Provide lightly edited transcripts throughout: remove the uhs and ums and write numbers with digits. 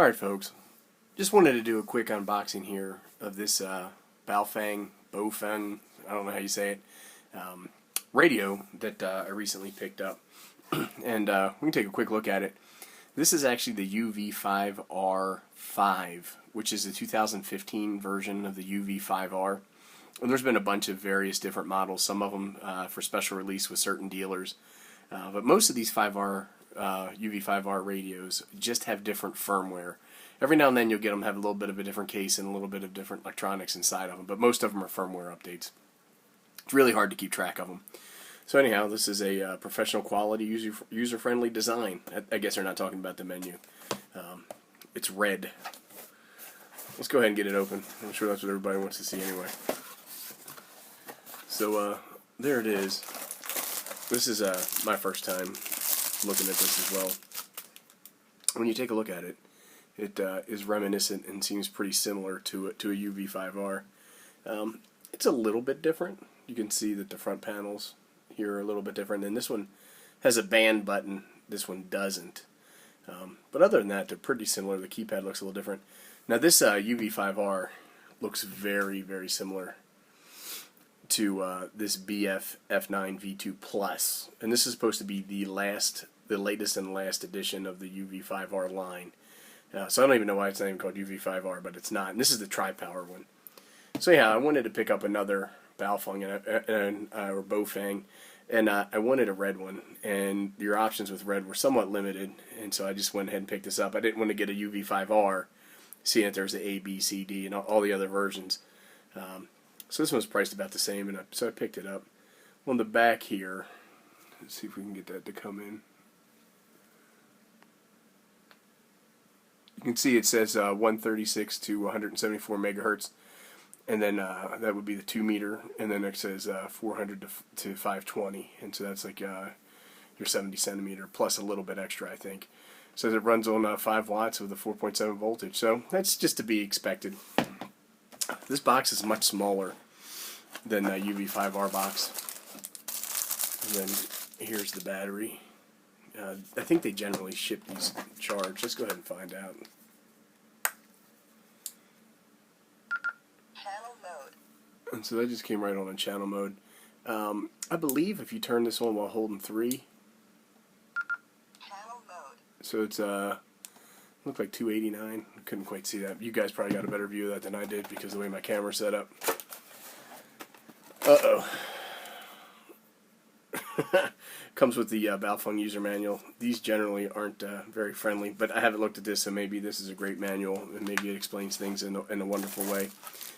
Alright folks, just wanted to do a quick unboxing here of this Baofeng, I don't know how you say it, radio that I recently picked up. And we can take a quick look at it. This is actually the UV-5R5, which is the 2015 version of the UV-5R. And there's been a bunch of various different models, some of them for special release with certain dealers. But most of these UV-5R radios just have different firmware. Every now and then you'll get them have a little bit of a different case and a little bit of different electronics inside of them, but most of them are firmware updates. It's really hard to keep track of them. So anyhow, this is a professional quality, user-friendly design. I guess they're not talking about the menu. It's red. Let's go ahead and get it open. I'm sure that's what everybody wants to see anyway. So there it is. This is my first time looking at this as well. When you take a look at it, it is reminiscent and seems pretty similar to a UV-5R. It's a little bit different. You can see that the front panels here are a little bit different, and this one has a band button. This one doesn't. But other than that, they're pretty similar. The keypad looks a little different. Now this UV-5R looks very, very similar to this BF F9 V2 Plus, and this is supposed to be the latest and last edition of the UV-5R line. So I don't even know why it's not even called UV-5R, but it's not. And this is the tri-power one. So yeah, I wanted to pick up another Baffling or Baofeng, and I wanted a red one, and your options with red were somewhat limited, and so I just went ahead and picked this up. I didn't want to get a UV-5R, seeing that there's the A, B, C, D, and all the other versions. So this one's priced about the same, and so I picked it up. On the back here, let's see if we can get that to come in. You can see it says 136 to 174 megahertz, and then that would be the 2 meter, and then it says 400 to 520, and so that's like your 70 centimeter plus a little bit extra, I think. So it runs on 5 watts with a 4.7 voltage, so that's just to be expected. This box is much smaller than the UV-5R box. And then here's the battery. I think they generally ship these charged. Let's go ahead and find out. Channel mode. And so that just came right on in channel mode. I believe if you turn this on while holding 3. Channel mode. So it's looked like 289. I couldn't quite see that. You guys probably got a better view of that than I did because of the way my camera's set up. Uh-oh. Comes with the Baffling user manual. These generally aren't very friendly, but I haven't looked at this, so maybe this is a great manual, and maybe it explains things in a wonderful way.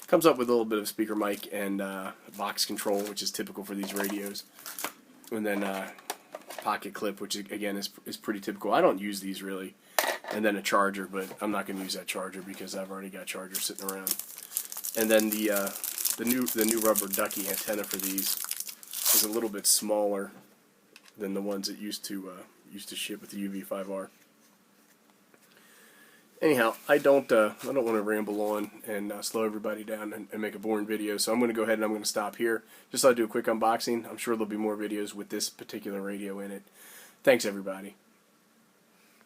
Comes up with a little bit of speaker mic and box control, which is typical for these radios. And then pocket clip, which again is pretty typical. I don't use these really. And then a charger, but I'm not going to use that charger because I've already got chargers sitting around. And then the new rubber ducky antenna for these is a little bit smaller than the ones that used to ship with the UV-5R. Anyhow, I don't want to ramble on and slow everybody down and make a boring video, so I'm going to go ahead and I'm going to stop here. Just so I do a quick unboxing. I'm sure there'll be more videos with this particular radio in it. Thanks, everybody.